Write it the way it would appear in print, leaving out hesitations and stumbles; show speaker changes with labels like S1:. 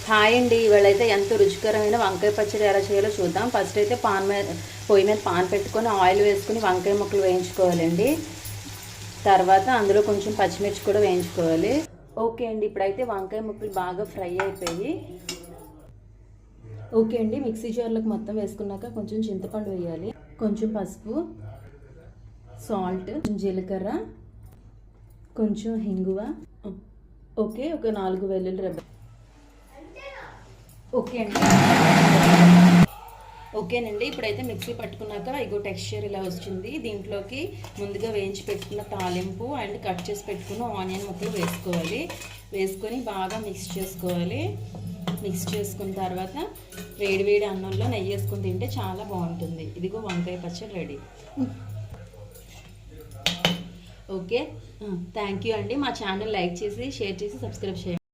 S1: Hi అండి, ఇవాళైతే ఎంతో రుచికరమైన వంకాయ పచ్చడి ఎలా చేయాలో చూద్దాం. ఫస్ట్ అయితే పొయ్యి మీద పాన్ పెట్టుకొని ఆయిల్ వేసుకుని వంకాయ ముక్కలు వేయించుకోవాలండి. తర్వాత అందులో కొంచెం పచ్చిమిర్చి కూడా వేయించుకోవాలి. ఓకే అండి, ఇప్పుడైతే వంకాయ ముక్కలు బాగా ఫ్రై అయిపోయి ఓకే అండి, మిక్సీ జార్లోకి మొత్తం వేసుకున్నాక కొంచెం చింతపండు వేయాలి, కొంచెం పసుపు, సాల్ట్, జీలకర్ర, కొంచెం హింగువ, ఓకే ఒక 4 వెల్లుల్లి రెబ్బ. ఓకే అండి, ఓకేనండి. ఇప్పుడైతే మిక్సీ పట్టుకున్నాక ఇగో టెక్స్చర్ ఇలా వచ్చింది. దీంట్లోకి ముందుగా వేయించి పెట్టుకున్న తాలింపు అండ్ కట్ చేసి పెట్టుకున్న ఆనియన్ ముక్కలు వేసుకోవాలి. వేసుకొని బాగా మిక్స్ చేసుకోవాలి. మిక్స్ చేసుకున్న తర్వాత వేడివేడి అన్నంలో నెయ్యి వేసుకొని తింటే చాలా బాగుంటుంది. ఇదిగో వంకాయ పచ్చడి రెడీ. ఓకే, థ్యాంక్ యూ అండి. మా ఛానల్ లైక్ చేసి, షేర్ చేసి, సబ్స్క్రైబ్ చేయండి.